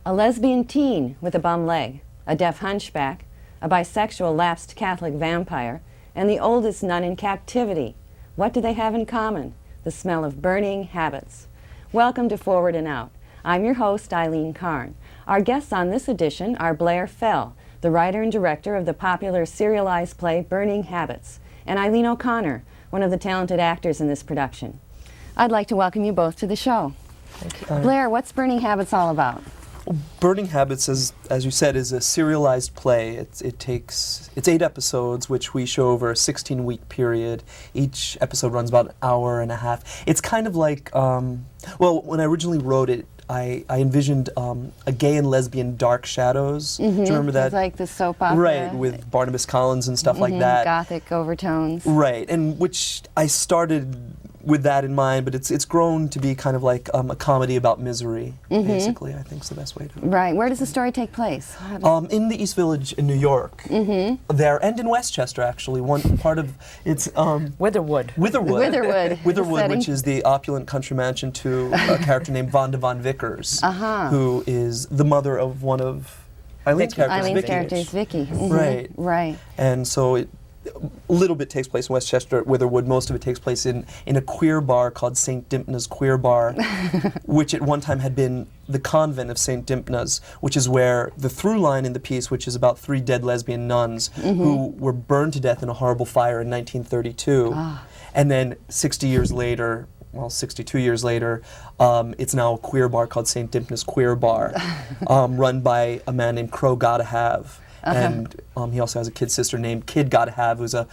a lesbian teen with a bum leg, a deaf hunchback, a bisexual lapsed Catholic vampire, and the oldest nun in captivity. What do they have in common? The smell of burning habits. Welcome to Forward and Out. I'm your host, Eileen O'Connor. Our guests on this edition are Blair Fell, the writer and director of the popular serialized play Burning Habits, and Eileen O'Connor, one of the talented actors in this production. I'd like to welcome you both to the show. Thank you. Blair, what's Burning Habits all about? Burning Habits, as you said, is a serialized play. It's 8 episodes, which we show over a 16-week period. Each episode runs about an hour and a half. It's kind of like, well, when I originally wrote it, I envisioned a gay and lesbian Dark Shadows. Mm-hmm. Do you remember that? It's like the soap opera. Right, with Barnabas Collins and stuff like that. Gothic overtones. Right, and which I started with that in mind, but it's grown to be kind of like a comedy about misery, basically, I think is the best way to. Right, where does the story take place? In the East Village in New York. There, and in Westchester, actually. One part of it's Witherwood. Witherwood, which is the opulent country mansion to a character named Vonda Von Vickers, who is the mother of one of Eileen's characters, Vicky. Right. Right. And so it a little bit takes place in Westchester at Witherwood. Most of it takes place in a queer bar called St. Dympna's Queer Bar, which at one time had been the convent of St. Dympna's, which is where the through line in the piece, which is about 3 dead lesbian nuns who were burned to death in a horrible fire in 1932. And then 62 years later, it's now a queer bar called St. Dympna's Queer Bar, run by a man named Crow Gotta Have. And he also has a kid sister named Kid Gotta Have, who's a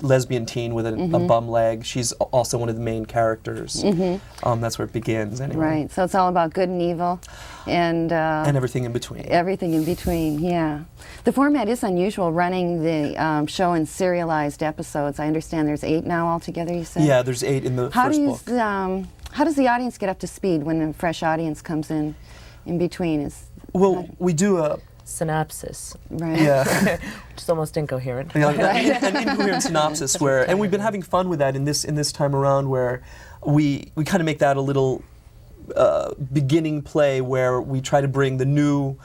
lesbian teen with a bum leg. She's also one of the main characters. That's where it begins, anyway. Right, so it's all about good and evil. And everything in between. Everything in between, yeah. The format is unusual, running the show in serialized episodes. I understand there's 8 now altogether, you said? Yeah, there's 8 in the first book. How does the audience get up to speed when a fresh audience comes in between? Well, we do a synopsis. Right. Yeah. Which is almost incoherent. An incoherent synopsis and we've been having fun with that in this time around, where we kind of make that a little beginning play where we try to bring the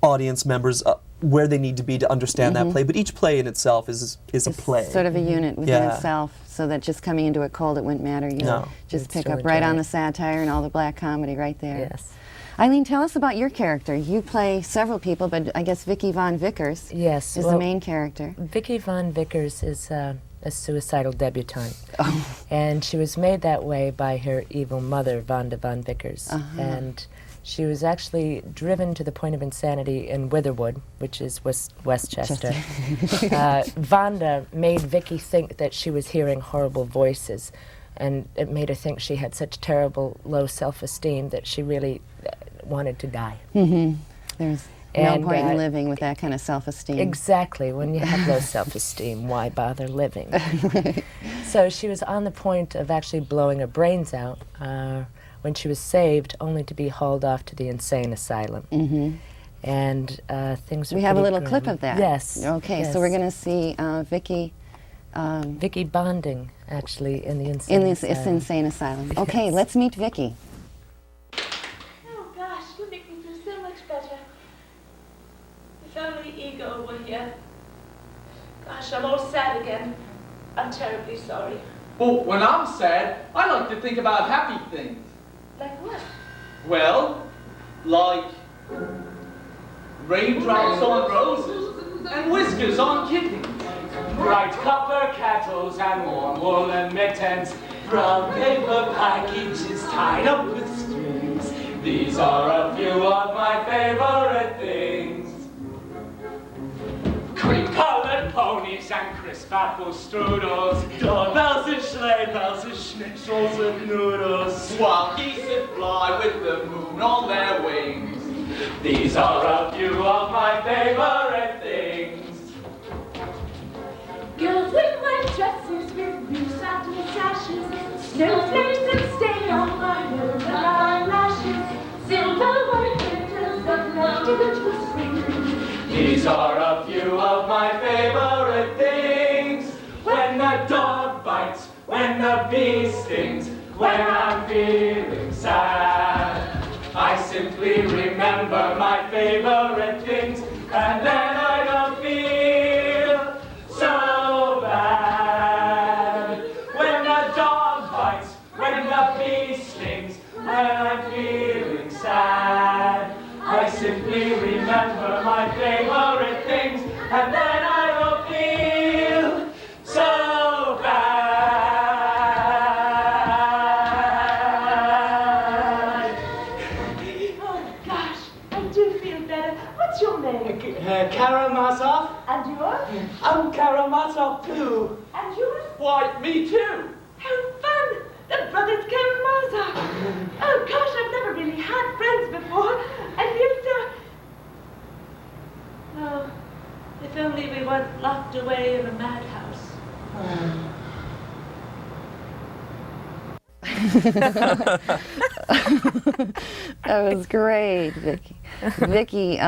audience members up where they need to be to understand that play. But each play in itself is a play. Sort of a unit within itself, so that just coming into it cold, it wouldn't matter. You just pick up right on the satire and all the black comedy right there. Yes. Eileen, tell us about your character. You play several people, but I guess Vicky Von Vickers is the main character. Vicky Von Vickers is a suicidal debutante. And she was made that way by her evil mother, Vonda Von Vickers. And she was actually driven to the point of insanity in Witherwood, which is Westchester. Vonda made Vicky think that she was hearing horrible voices, and it made her think she had such terrible low self-esteem that she really wanted to die. There's no point in living with that kind of self-esteem. Exactly. When you have low self-esteem, why bother living? So she was on the point of actually blowing her brains out when she was saved, only to be hauled off to the insane asylum. And things were We have a little grim. clip of that. Yes. Okay, yes. so we're going to see Vicky... Vicky bonding, actually, in the insane asylum. In insane asylum. Okay, let's meet Vicky. Oh gosh, you make me feel so much better. If only Ego were here. Gosh, I'm all sad again. I'm terribly sorry. Well, when I'm sad, I like to think about happy things. Like what? Well, like raindrops on roses and whiskers on kittens. Bright copper kettles and warm woolen mittens, brown paper packages tied up with strings. These are a few of my favorite things. Cream-colored ponies and crisp apple strudels, doorbells and sleigh bells and schnitzels and noodles, wild geese that fly with the moon on their wings. These are a few of my favorite things. Girls in white dresses with blue satin sashes, snowflakes that stay on my hair and eyelashes, silver white windows that left to spring. These are a few of my favorite things. When the dog bites, when the bee stings, when I'm feeling sad, I simply remember my favorite things, and then I don't feel so bad. When the dog bites, when the bee stings, when I'm feeling sad, I simply remember my favorite things, and then I don't feel so bad. Oh gosh, I do feel better. What's your name? Karamazov? And yours? I'm Karamazov too. And yours? Why, me too. How fun! The Brothers Karamazov! Oh gosh, I've never really had friends before. I feel so... Oh, if only we weren't locked away in a madhouse. That was great, Vicky. Vicky,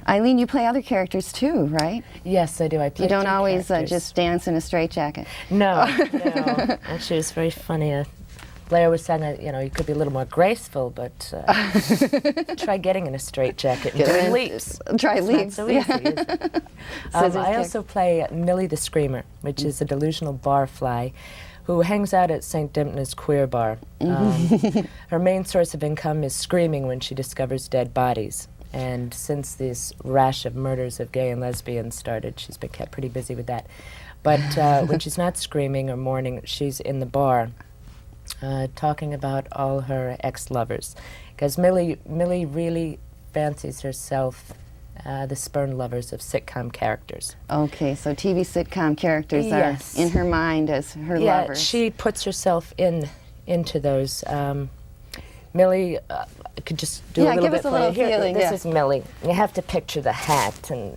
Eileen, you play other characters too, right? Yes, I do. I play You don't two always characters. just dance in a straitjacket. No, no. Actually, it's very funny. Blair was saying that, you could be a little more graceful, but try getting in a straitjacket and doing leaps. Try It's leaps. not so easy, is it? Scissors I kick. also play Millie the Screamer, which is a delusional barfly who hangs out at St. Dimna's Queer Bar. Her main source of income is screaming when she discovers dead bodies. And since this rash of murders of gay and lesbians started, she's been kept pretty busy with that. But when she's not screaming or mourning, she's in the bar talking about all her ex-lovers. Because Millie really fancies herself the spurned lovers of sitcom characters. Okay, so TV sitcom characters Yes. are in her mind as her Yeah, lovers. she puts herself into those. Millie, I could just do Yeah, a little give bit us a for you. little Here, feeling, this yeah. is Millie. You have to picture the hat and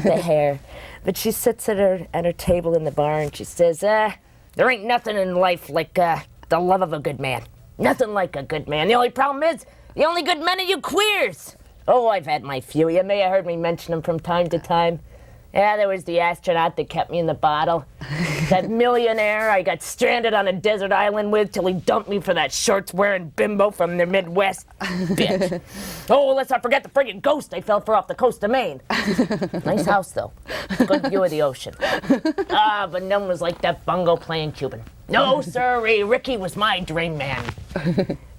the hair. But she sits at her table in the bar and she says, there ain't nothing in life like the love of a good man. Nothing like a good man. The only problem is, the only good men are you queers. Oh, I've had my few. You may have heard me mention them from time to time. Yeah, there was the astronaut that kept me in the bottle. That millionaire I got stranded on a desert island with till he dumped me for that shorts-wearing bimbo from the Midwest. Bitch. Oh, let's not forget the friggin' ghost I fell for off the coast of Maine. Nice house, though. Good view of the ocean. But none was like that bungo playing Cuban. No, sirree, Ricky was my dream man.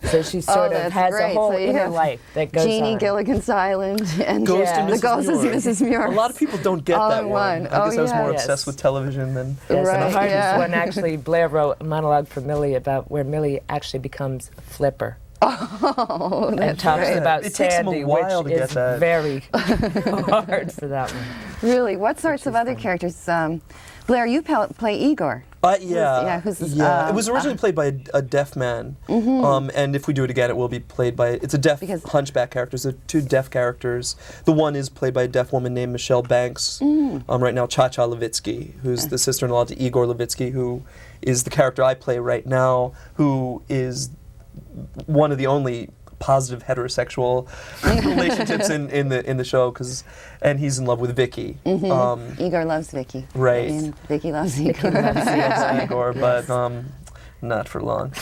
So she sort of that's has great. a whole So you inner have life that goes Jeannie, on. Gilligan's Island, and Ghost and the Mrs. Ghost Muir. is Mrs. Muir. A lot of people don't get All that in one. one. I guess Oh, I was more yeah. obsessed Yes. with television than... Yes, and Right, the hardest yeah. one, actually, Blair wrote a monologue for Millie about where Millie actually becomes Flipper. Oh, And that's talks right. about It takes him a Sandy, while which to get is that. very hard for that one. Really, what sorts of other characters? Blair, you play Igor. Yeah. who's this, It was originally played by a deaf man, and if we do it again, it will be played by. It's a deaf Because- hunchback character. So two deaf characters. The one is played by a deaf woman named Michelle Banks. Right now, Cha-Cha Levitsky, who's the sister-in-law to Igor Levitsky, who is the character I play right now, who is one of the only positive heterosexual relationships in the show, and he's in love with Vicky. Igor loves Vicky. Right. I mean, Vicky loves Igor. Loves Igor, but not for long.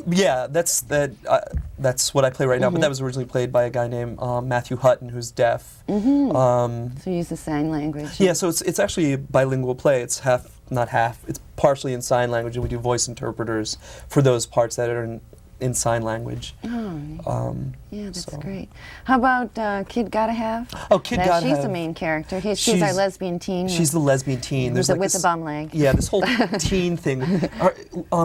Yeah, that's what I play right now. But that was originally played by a guy named Matthew Hutton, who's deaf. So you use the sign language. Yeah, so it's actually a bilingual play. It's not half. It's partially in sign language, and we do voice interpreters for those parts that are in sign language. Yeah, that's so. great. How about Kid Gotta Have? Oh, Kid Now, Gotta she's Have. the main character. She's our lesbian teen. She's the lesbian teen. with There's the bum leg. Yeah, this whole teen thing.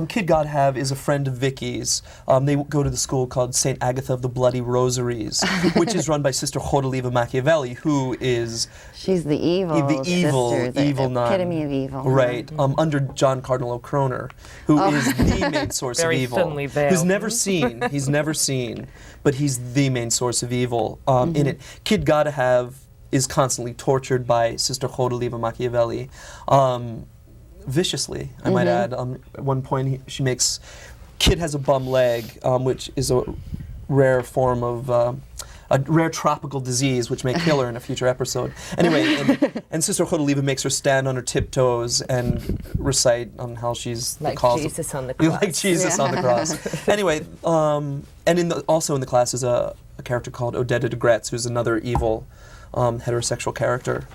Kid God Have is a friend of Vicky's. They go to the school called St. Agatha of the Bloody Rosaries, which is run by Sister Jodeliva Machiavelli, who is She's the evil sister, the evil nun. epitome of evil. Right, under John Cardinal O'Connor, who is the main source Very of evil. thinly veiled. Who's never seen, but he's the main source of evil. In it, Kid Gotta Have is constantly tortured by Sister Jodeliva Machiavelli, viciously, I might add. At one point, she makes Kid has a bum leg, which is a rare form of a rare tropical disease which may kill her in a future episode. Anyway, and Sister Chodoliva makes her stand on her tiptoes and recite on how she's Like the cause Jesus on the cross. like Jesus on the cross. Anyway, and also in the class is a character called Odetta de Gretz, who's another evil heterosexual character.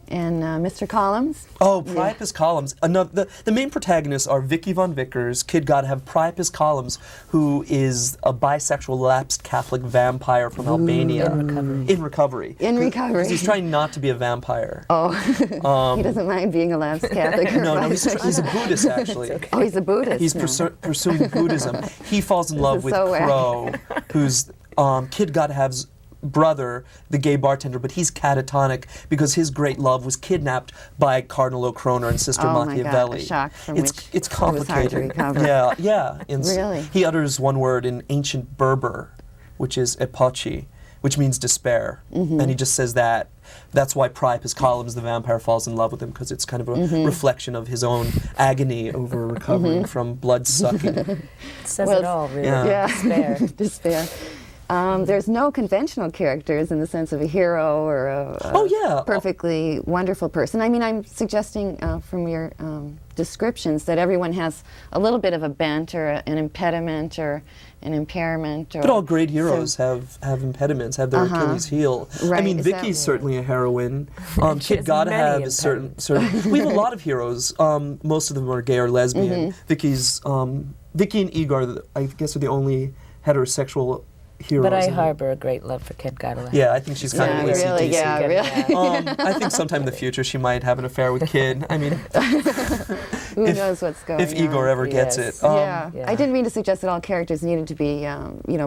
And Mr. Collins? Oh, Priapus Collins. The main protagonists are Vicky Von Vickers, Kid Godhead, Priapus Collins, who is a bisexual lapsed Catholic vampire from Albania. In recovery. In recovery. 'Cause he's trying not to be a vampire. Oh, he doesn't mind being a lapsed Catholic. No, he's a Buddhist, actually. Okay. Oh, he's a Buddhist. He's pursuing Buddhism. He falls in love with so wacky. Crow, who's Kid Godhead's brother, the gay bartender, but he's catatonic because his great love was kidnapped by Cardinal O'Connor and Sister Machiavelli. My God, a shock from it's which it's it was hard to complicated. recover. Yeah. Really? He utters one word in ancient Berber, which is epochi, which means despair, and he just says that. That's why Priapus Collins, the vampire, falls in love with him, because it's kind of a reflection of his own agony over recovering from blood sucking. It says Well, it all, really. Yeah. Despair. Despair. There's no conventional characters in the sense of a hero or a Oh, yeah. perfectly wonderful person. I mean, I'm suggesting from your descriptions that everyone has a little bit of a bent or an impediment or an impairment. Or But all great heroes have impediments, have their Achilles heel. Right, I mean, is that Vicky's right? certainly a heroine. She Kid has Godhead many is certain. We have a lot of heroes. Most of them are gay or lesbian. Vicky and Igor, I guess, are the only heterosexual heroes. But I in it. harbor a great love for Kid Godhead. Yeah, I think she's kind of really, ACDC. yeah, really. I think sometime in the future she might have an affair with Kid. I mean, Who knows what's going on? if Igor ever gets Yes. it. Yeah. Yeah. I didn't mean to suggest that all characters needed to be,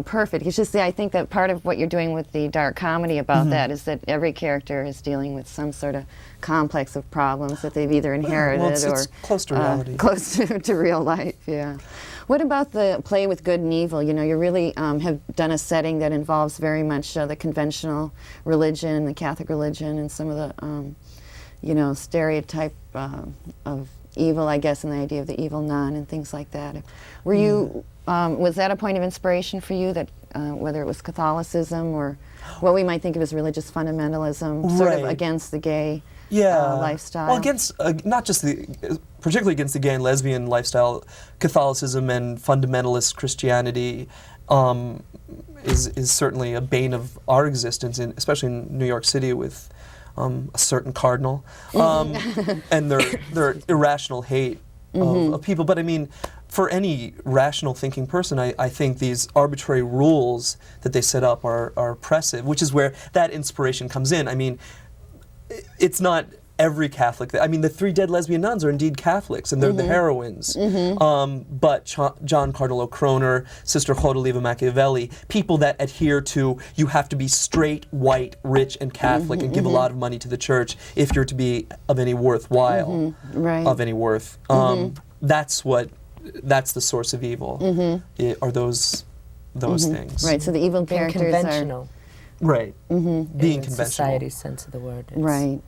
perfect. It's just that I think that part of what you're doing with the dark comedy about that is that every character is dealing with some sort of complex of problems that they've either inherited Well, it's or close to reality. close to real life. Yeah. What about the play with good and evil? You know, you really have done a setting that involves very much the conventional religion, the Catholic religion, and some of the, stereotype of evil, I guess, and the idea of the evil nun and things like that. Were you, was that a point of inspiration for you, that whether it was Catholicism or what we might think of as religious fundamentalism, sort of Right. against the gay lifestyle? Well, against not just particularly against the gay and lesbian lifestyle, Catholicism and fundamentalist Christianity is certainly a bane of our existence, especially in New York City with a certain cardinal and their irrational hate of people. But I mean, for any rational thinking person, I think these arbitrary rules that they set up are oppressive, which is where that inspiration comes in. I mean, it's not every Catholic. I mean, the three dead lesbian nuns are indeed Catholics, and they're the heroines. But John Cardinal O'Connor, Sister Chodoliva Machiavelli, people that adhere to, you have to be straight, white, rich, and Catholic, and give a lot of money to the church if you're to be of any worthwhile, Right. of any worth. That's the source of evil. Are those things? Right, so the evil Being characters conventional. Right. Being in conventional. society's sense of the word. are... Right.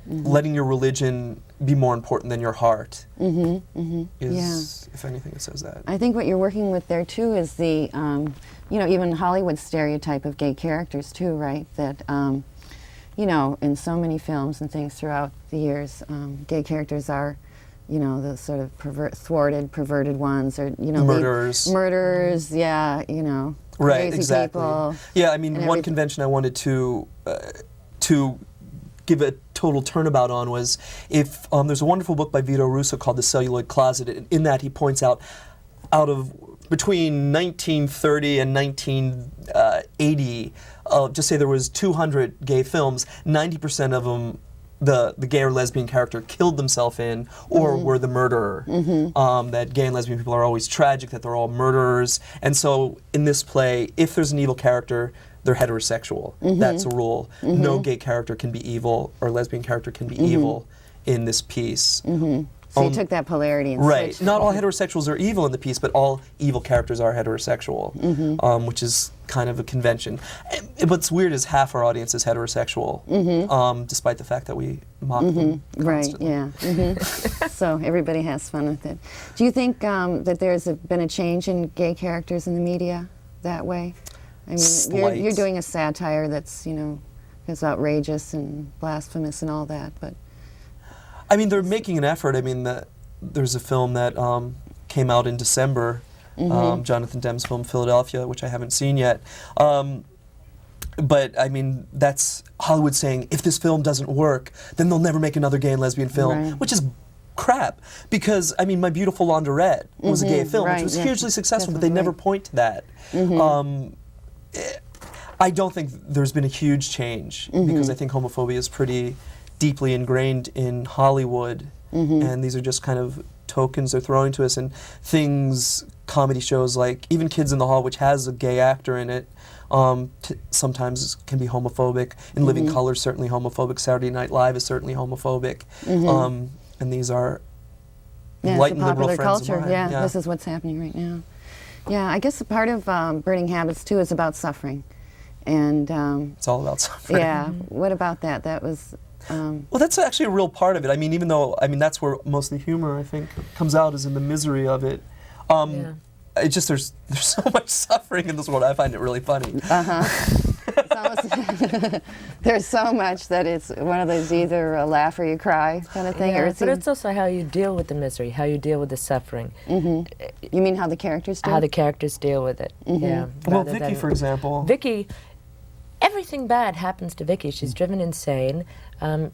Letting your religion be more important than your heart is, if anything, it says that. I think what you're working with there too is the, even Hollywood stereotype of gay characters too, right? That, in so many films and things throughout the years, gay characters are, the sort of thwarted, perverted ones, or Murderers. Murderers, yeah, Right, crazy exactly. people. Yeah, I mean, and one everything. convention I wanted to give a total turnabout on was if there's a wonderful book by Vito Russo called The Celluloid Closet. In that, he points out between 1930 and 1980, just say there was 200 gay films, 90% of them the gay or lesbian character killed themselves in or were the murderer. That gay and lesbian people are always tragic, that they're all murderers. And so in this play, if there's an evil character, they're heterosexual. That's a rule. No gay character can be evil or lesbian character can be evil in this piece. So you took that polarity and Right. switched. Not all heterosexuals are evil in the piece, but all evil characters are heterosexual, which is kind of a convention. What's weird is half our audience is heterosexual, despite the fact that we mock them Right, constantly. yeah. So everybody has fun with it. Do you think that there's been a change in gay characters in the media that way? I mean, slight. you're doing a satire that's, you know, is outrageous and blasphemous and all that, but... I mean, they're making an effort. I mean, there's a film that came out in December, Jonathan Demme's film Philadelphia, which I haven't seen yet. But I mean, that's Hollywood saying, if this film doesn't work, then they'll never make another gay and lesbian film, which is crap. Because, I mean, My Beautiful Laundrette was a gay film, which was hugely successful, but they never point to that. I don't think there's been a huge change, because I think homophobia is pretty deeply ingrained in Hollywood, and these are just kind of tokens they're throwing to us, and things, comedy shows like even Kids in the Hall, which has a gay actor in it, sometimes can be homophobic. In Living Color, certainly homophobic. Saturday Night Live is certainly homophobic. And these are light and liberal friends culture. of mine. Yeah, this is what's happening right now. Yeah, I guess a part of Burning Habits, too, is about suffering. And it's all about suffering. Yeah, what about that? That was... well, that's actually a real part of it. I mean, even though, I mean, that's where most of the humor, I think, comes out, is in the misery of it. It's just, there's so much suffering in this world. I find it really funny. It's almost there's so much that it's one of those either a laugh or you cry kind of thing. Yeah, or but it's also how you deal with the misery, how you deal with the suffering. You mean how the characters do? How the characters deal with it. Yeah. Well, Vicky, for example. Vicky, everything bad happens to Vicky. She's driven insane. Her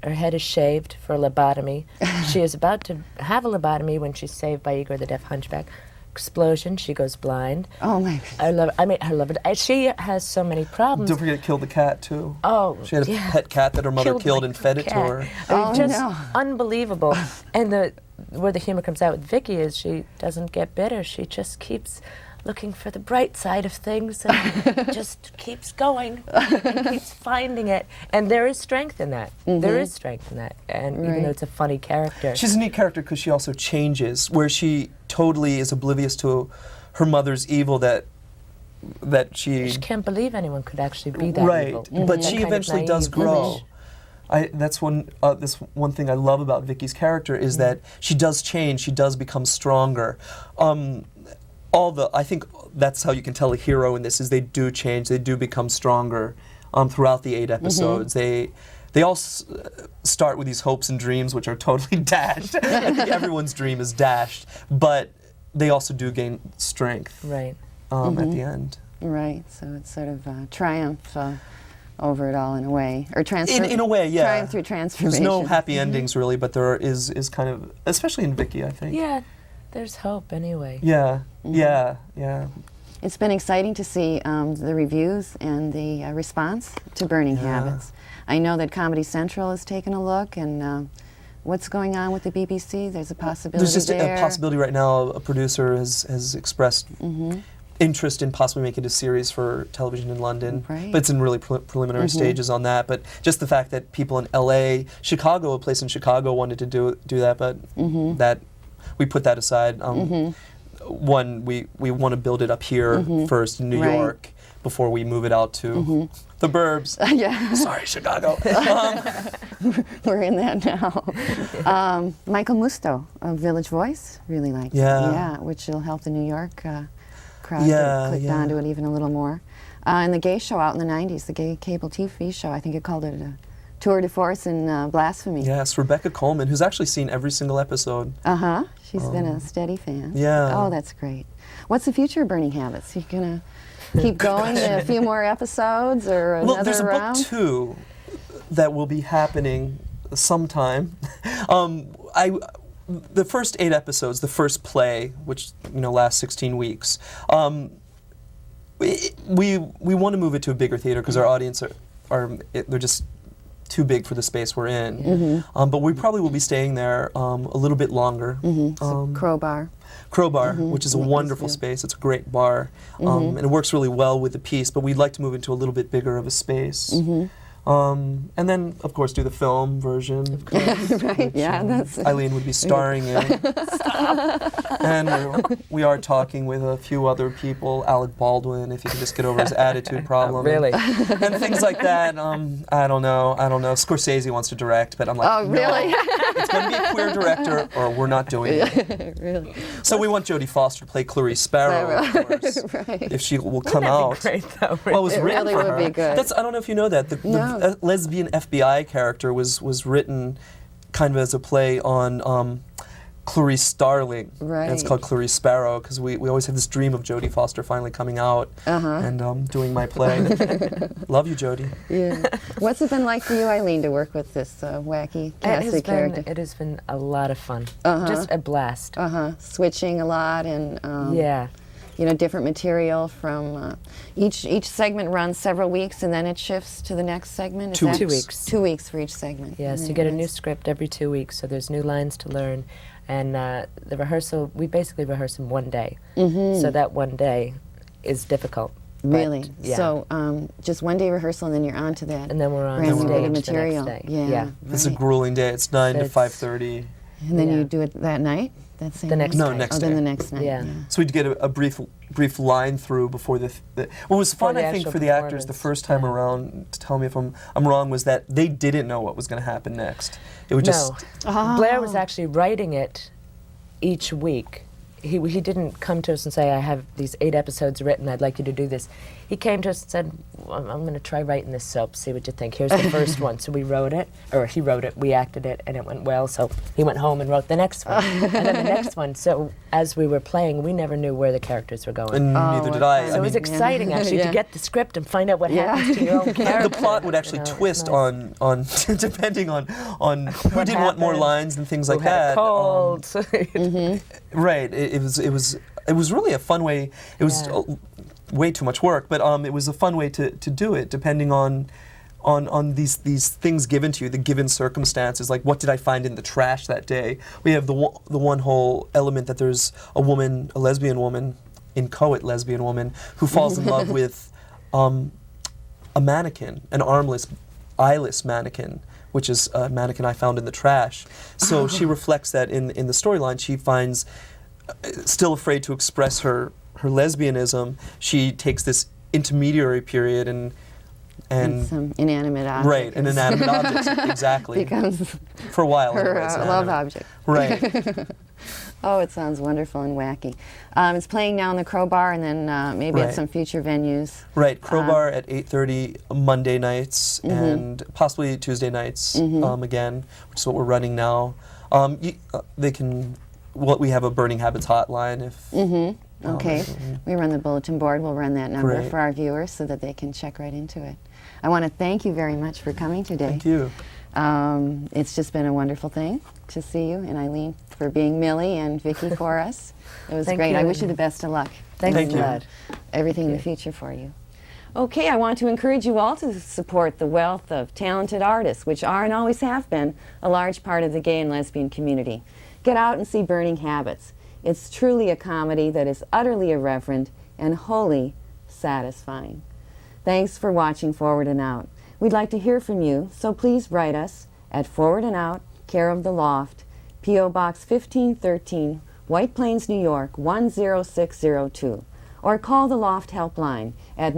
head is shaved for a lobotomy. She is about to have a lobotomy when she's saved by Igor the Deaf Hunchback. Explosion, she goes blind. Oh my God. I love it. She has so many problems. Don't forget to kill the cat, too. Oh, she had a pet cat that her mother killed and fed it to her. I mean, just unbelievable. And where the humor comes out with Vicky is she doesn't get bitter. She just keeps looking for the bright side of things and just keeps going and keeps finding it. And there is strength in that. There is strength in that. And even though it's a funny character. She's a neat character because she also changes, where she totally is oblivious to her mother's evil that she can't believe anyone could actually be that evil. But she eventually does grow. That's this one thing I love about Vicky's character is that she does change. She does become stronger. I think that's how you can tell a hero in this is they do change. They do become stronger throughout the 8 episodes. They all start with these hopes and dreams, which are totally dashed. I think everyone's dream is dashed, but they also do gain strength at the end. Right, so it's sort of triumph over it all in a way, or in a way, yeah. Triumph through transformation. There's no happy endings really, but there is kind of, especially in Vicky, I think. Yeah, there's hope anyway. Yeah, yeah. It's been exciting to see the reviews and the response to Burning Habits. I know that Comedy Central has taken a look, and what's going on with the BBC? There's a possibility There's just there. a possibility right now. A producer has expressed interest in possibly making a series for television in London, but it's in really preliminary stages on that. But just the fact that people in LA, Chicago, a place in Chicago wanted to do that, but that we put that aside. One, we want to build it up here first in New York before we move it out to the burbs. Sorry, Chicago. We're in that now. Michael Musto of Village Voice really liked it. Yeah, which will help the New York crowd to click onto it even a little more. And the gay show out in the 90s, the gay cable TV show, I think it called it a tour de force in blasphemy. Yes, Rebecca Coleman, who's actually seen every single episode. She's been a steady fan. Yeah. Oh, that's great. What's the future of Burning Habits? You gonna keep going to a few more episodes or another round? Well, there's a book too that will be happening sometime. The first 8 episodes, the first play, which lasts 16 weeks, we want to move it to a bigger theater because our audience they're just too big for the space we're in. But we probably will be staying there a little bit longer. Crowbar, which is a wonderful space. It's a great bar, and it works really well with the piece. But we'd like to move into a little bit bigger of a space. And then, of course, do the film version. Of course. Right, yeah, that's... Eileen would be starring in. And we are talking with a few other people, Alec Baldwin, if he can just get over his attitude problem. Really? And things like that. I don't know. Scorsese wants to direct, but I'm like, Oh, really? no, it's going to be a queer director, or we're not doing it. Really? So we want Jodie Foster to play Clarice Sparrow, of course, Right. if she will come out. Great, though. Well, it was It written really for would her. be good. I don't know if you know that. The lesbian FBI character was written kind of as a play on Clarice Starling. Right. And it's called Clarice Sparrow, because we always have this dream of Jodie Foster finally coming out and doing my play. Love you, Jodie. Yeah. What's it been like for you, Eileen, to work with this wacky Cassidy character? It has been a lot of fun. Just a blast. Switching a lot and Yeah. you know, different material from each segment runs several weeks and then it shifts to the next segment. Is 2 that- 2 weeks. 2 weeks for each segment. Yes, And you then get a new it's- script every 2 weeks, so there's new lines to learn. And the rehearsal, we basically rehearse in one day. So that one day is difficult. but, Really? yeah. So just one day rehearsal and then you're on to that. And then we're on brand new stage bit of the next material. day. Yeah. Yeah. It's a right. grueling day. It's 9 to It's- 5:30. And then Yeah. you do it that night? That same The next night? night. No, next Oh, day. then the next night. Yeah. So we'd get a brief line through before the well, it was fun, the I think, actual for the actors the performance. first time around, to tell me if I'm wrong, was that they didn't know what was going to happen next. It would just... No. Blair was actually writing it each week. He didn't come to us and say, I have these 8 episodes written, I'd like you to do this. He came to us and said, well, I'm going to try writing this soap, see what you think. Here's the first one. So we wrote it, or he wrote it, we acted it, and it went well. So he went home and wrote the next one, and then the next one. So as we were playing, we never knew where the characters were going. And neither did I. So it was exciting, actually, Yeah. to get the script and find out what happens to your own character. the plot would actually You know, it's twist nice. on depending on who didn't want more happened, lines and things Who like had that. a cold. Right. It was really a fun way. It was Yeah. way too much work, but it was a fun way to do it, depending on these things given to you, the given circumstances. Like, what did I find in the trash that day? We have the one whole element that there's a lesbian woman, inchoate lesbian woman, who falls in love with a mannequin, an armless, eyeless mannequin, which is a mannequin I found in the trash. So she reflects that in the storyline. She finds, still afraid to express her lesbianism, she takes this intermediary period and some inanimate object. right, an inanimate object, exactly. Becomes For a while, her anyway, it's love inanimate. object. Right. Oh, it sounds wonderful and wacky. It's playing now in the Crowbar and then maybe at Right. some future venues. Right, Crowbar at 8:30 Monday nights and possibly Tuesday nights again, which is what we're running now. They can. Well, we have a Burning Habits hotline if. Okay, we run the bulletin board. We'll run that number Great. for our viewers so that they can check right into it. I want to thank you very much for coming today. Thank you. It's just been a wonderful thing to see you, and Eileen for being Millie and Vicky for us. It was Thank great. you. I wish you the best of luck. Thank you. God. Everything in the future for you. Okay, I want to encourage you all to support the wealth of talented artists, which are and always have been a large part of the gay and lesbian community. Get out and see Burning Habits. It's truly a comedy that is utterly irreverent and wholly satisfying. Thanks for watching Forward and Out. We'd like to hear from you, so please write us at Forward and Out, care of The Loft, P.O. Box 1513, White Plains, New York 10602, or call the Loft helpline at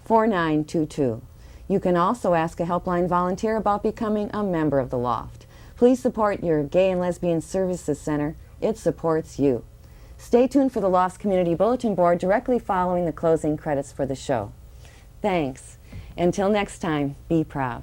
914-948-4922. You can also ask a helpline volunteer about becoming a member of the Loft. Please support your Gay and Lesbian Services Center. It supports you. Stay tuned for the Loft Community Bulletin Board directly following the closing credits for the show. Thanks. Until next time, be proud.